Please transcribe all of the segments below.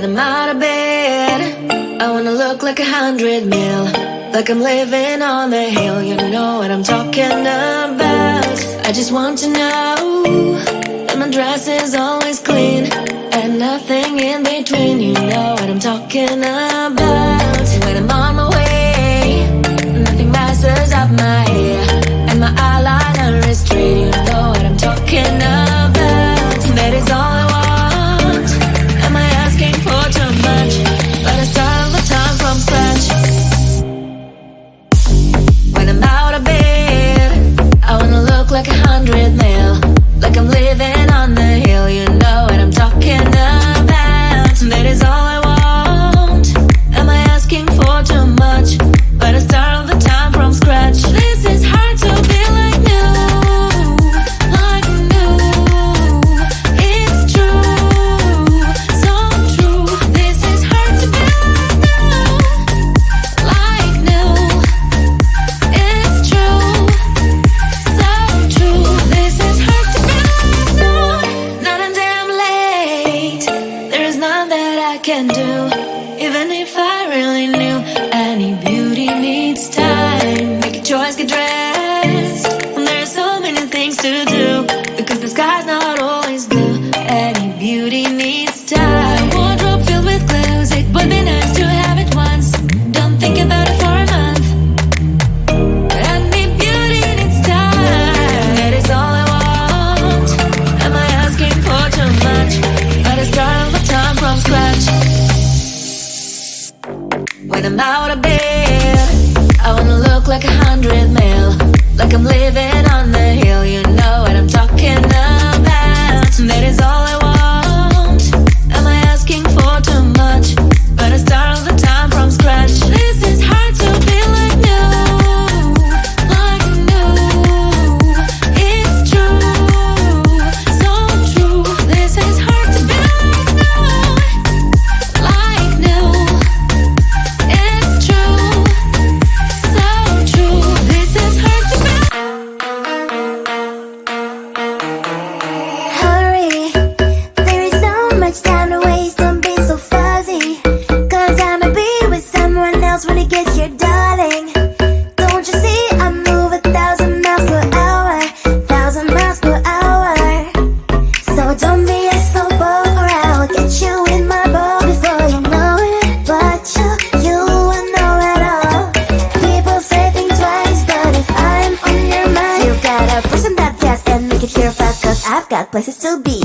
When I'm out of bed, I wanna look like 100 mil, like I'm living on the hill. You know what I'm talking about. I just want to know that my dress is always clean and nothing in between. You know what I'm talking about. When I'm on my way, nothing messes up my hair, and my eyeliner is straight. You know what I'm talking about. That is all I want. Am I asking for too much? But I start all the time from scratch. When I'm out of bed, I wanna look like 100 mil, like I'm living on the hill. You know what I'm talking about. That is all I want. Am I asking for too much? But I start all the time from scratch. This is hard to be like new, like new. It's true, so true. This is hard to be like new, it's true, so true. This is hard to be like new. Not a damn late. There is none that I can do, even if I really knew. Any beauty needs time. Make a choice, get dressed when there are so many things to do, because the sky's not always blue. Any beauty needs time. Wardrobe filled with clues. It would be nice to have it once. Don't think about it for a month. Any beauty needs time. That is all I want. Am I asking for too much? But I start all the time from scratch. When I'm out of bed, I wanna look like 100 mil, like I'm living on the hill. You know what I'm talking about. That is all I want. Am I asking for too much? But I start all the time from scratch. This is hard to be like new, like new. It's true, so true. This is hard to be like new. It's true, so true. This is hard to be. Hurry, there is so much time to waste. Don't be so fuzzy, 'cause I'ma be with someone else when it gets here, darling. Don't you see I move 1,000 miles per hour, 1,000 miles per hour. So don't be a slow boat, or I'll get you in my boat before you know it. But you will know it all. People say think twice, but if I'm on your mind, you gotta push on that gas and make it here fast, 'cause I've got places to be.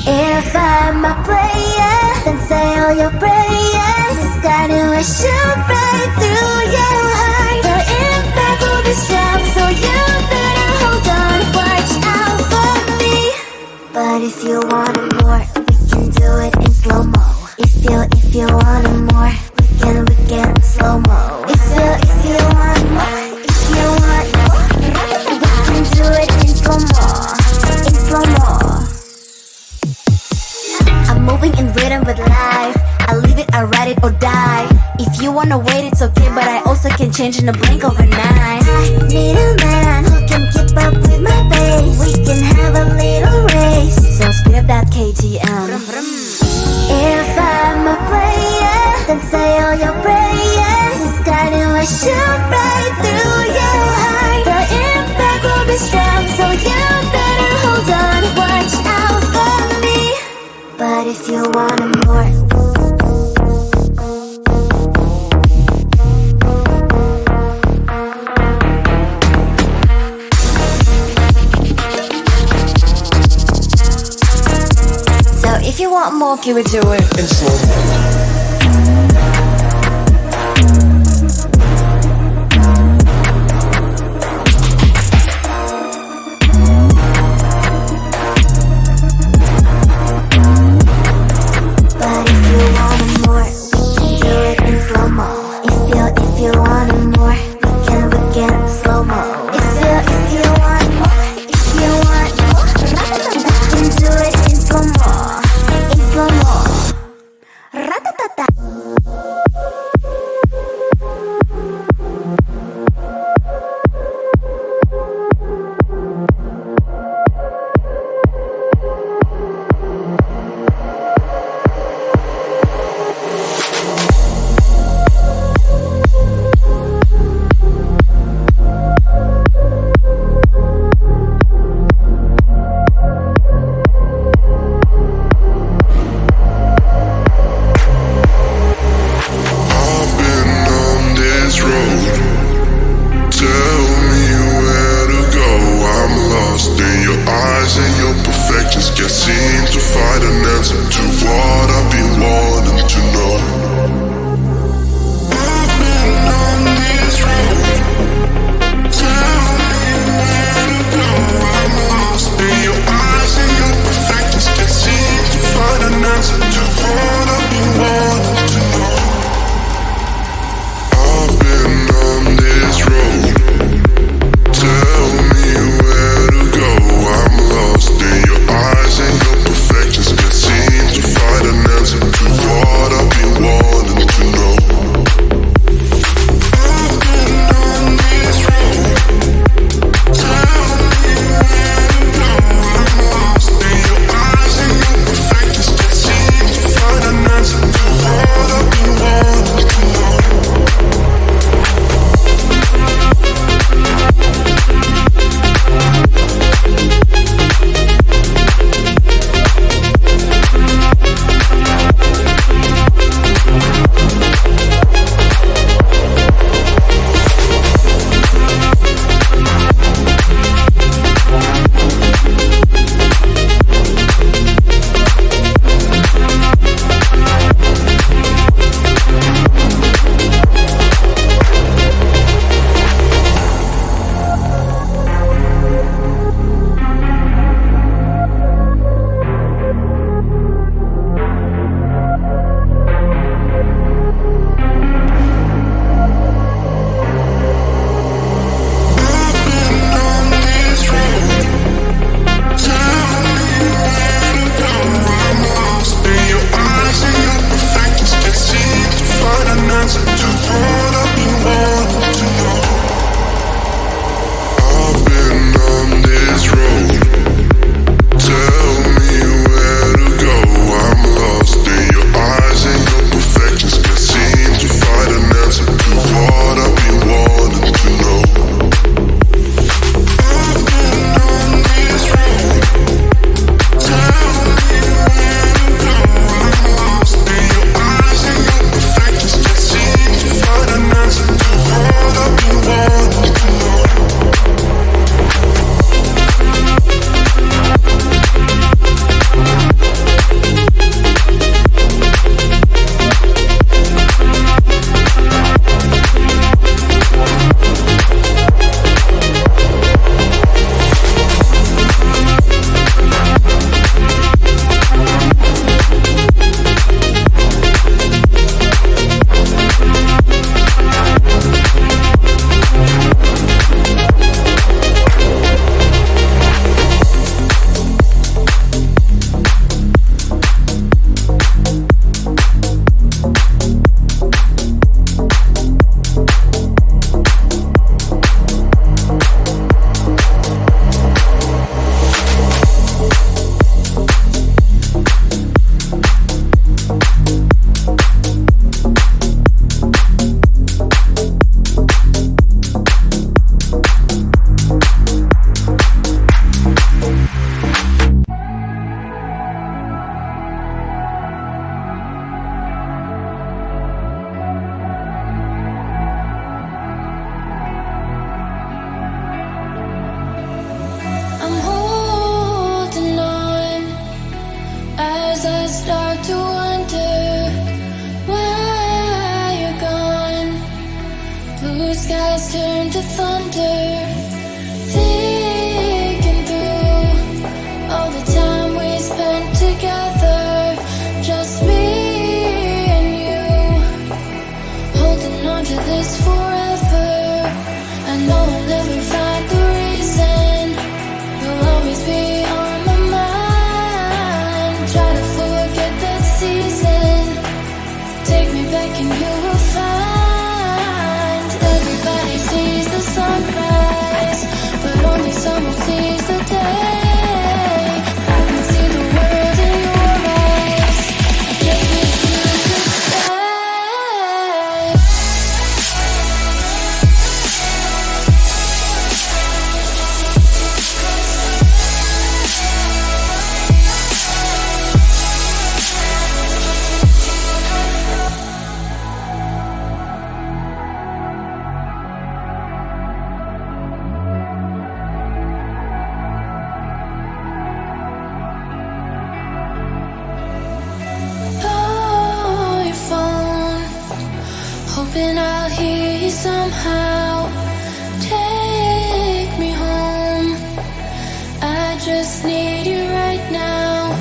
If I'm a player, then say all your prayers. This guy knew I shoot right through your heart. The impact will be strong, so you better hold on. Watch out for me. But if you want it more, we can do it in slow-mo. If you want it more, we can slow-mo. If you want more, if you want more, we can do it in slow-mo, in slow-mo. I'm moving in rhythm with life. I live it, I ride it or die. If you wanna wait, it's okay, but I also can change in a blink overnight. I need a man who can keep up with my pace. We can have a little race, so speed up that KTM. If I'm a player, then say all your prayers. This guy knew I shoot right through your heart. The impact will be strong, so you better hold on. Watch out for me. But if you want it more, so if you want more, give it to it in slow-mo. But if you want it more, we can do it in slow-mo. If you want it more, we can slow-mo. If you want more, if you want more, we can do it in slow-mo, in slow-mo. can't seem to find an answer to what I've been wanting to know. I've been on this road. Tell me where to go. I'm lost in your eyes and your perfections. Can't seem to find an answer to what I've been wanting to know. I've been on this road. Tell me where to go. I'm lost in your eyes and your perfections. Can't seem to find an answer to what I've been wanting to know. I've been on this road. Tell me where to go. I'm lost in your eyes and your perfections. Can't seem to find an answer to what I've been wanting to know. skies turn to thunder, thinking through all the time we spent together, just me and you, holding on to this forever. I know I'll never find the reason, you'll always be on my mind. Try to forget that season, take me back and you will find everybody sees the sunrise. somehow take me home. I just need you right now,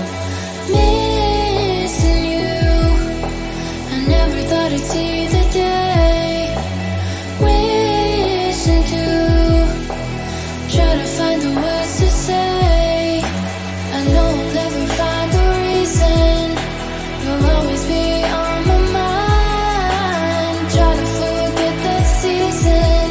missing you. I never thought I'd see the day, wishing to try to find the words to say. I know I'll never find the reason, you'll always be on my mind. Try to forget that season,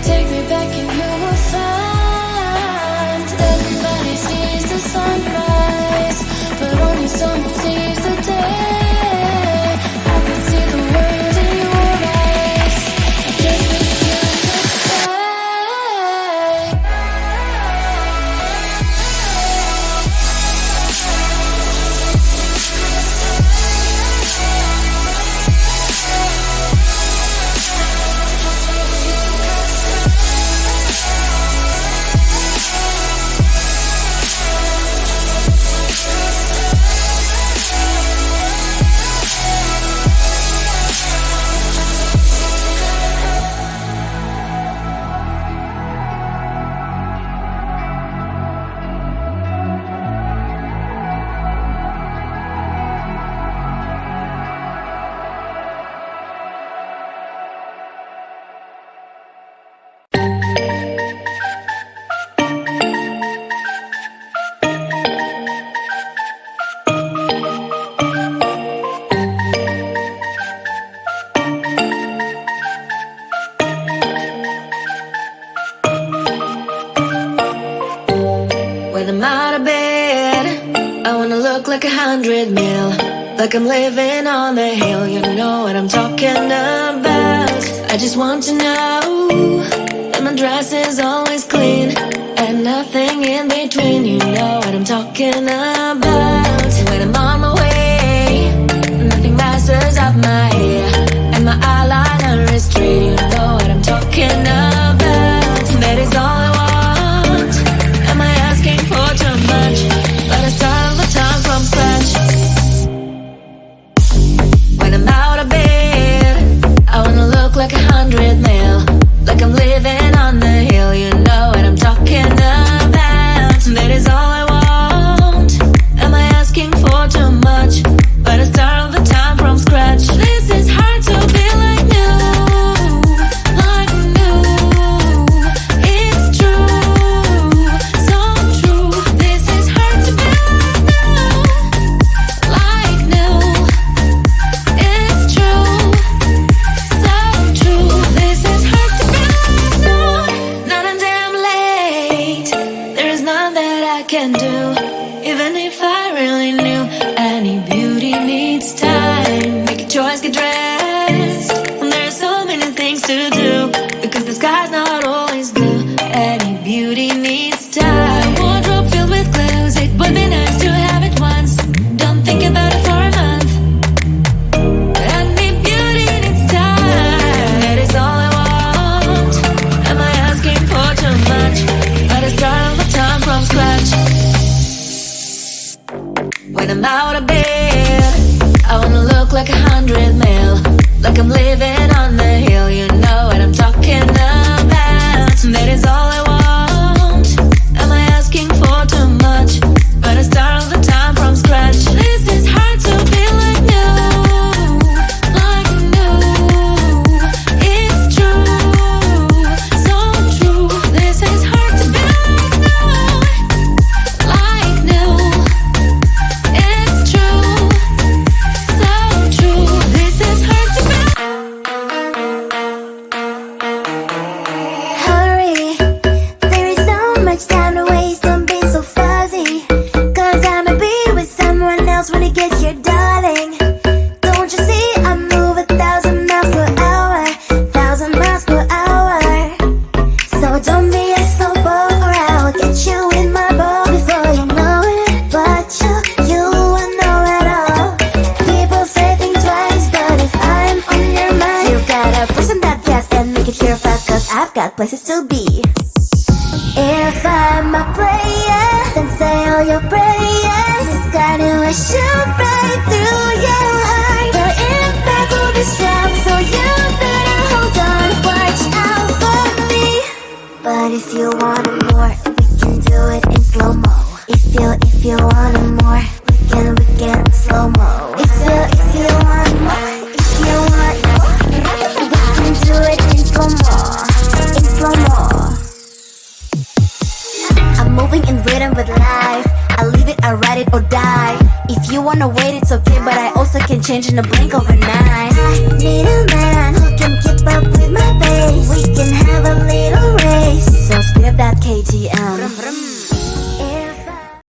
take me back and you will find. Everybody sees the sunrise, but only someone sees the day. I can see the world in your eyes, I just wish you could stay. When I'm out of bed, I wanna look like 100 mil, like I'm living on the hill. You know what I'm talking about. I just want to know that my dress is always clean and nothing in between. You know what I'm talking about. When I'm on my way, nothing messes up my hair and my eyeliner is straight. You know what I'm talking about. That is all I want. Am I asking for too much? But I start all the time from scratch. When I'm out of bed, I wanna look like 100 mil, like I'm living on the hill. You know what I'm talking about. That is all I want. Am I asking for too much? But I start all the time from scratch. This is hard to be like new, like new. It's true, so true. This is hard to be like new, it's true, so true. This is hard to be like new. Not a damn late, there is none that I can do. Even if I really knew, any beauty needs time. Make a choice, get dressed, and there are so many things to do, because the sky's not always blue. Any beauty needs time. Wardrobe filled with clues, it would be nice to have it once. Don't think about it for a month. Any beauty needs time. That is all I want. Am I asking for too much? But I start all the time from scratch. When I'm out of bed, I wanna look like 100 mil, like I'm living on the hill. You know what I'm talking about. That is all I want. Am I asking for too much? But I start all the time from scratch. This is hard to be like new, like new. It's true, so true. This is hard to be like new, it's true, so true. This is hard to be. Hurry, there is so much time to waste. Don't be so fuzzy, 'cause I'ma be with someone else when it gets here, darling. Don't you see I move 1,000 miles per hour, 1,000 miles per hour. So don't be a slow boat, or I'll get you in my boat before you know it. But you will know it all. People say think twice, but if I'm on your mind, you gotta push on that gas and make it here fast, 'cause I've got places to be. If I'm a player, then say all your prayers. It's gonna shoot right through your heart. The impact will be strong, so you better hold on. Why you want it more, we can slow mo. If you want more, if you want more, we can do it in slow mo, in slow mo. I'm moving in rhythm with life. I leave it, I ride it or die. If you wanna wait, it's okay, but I also can change in a blink of an eye. I need a man who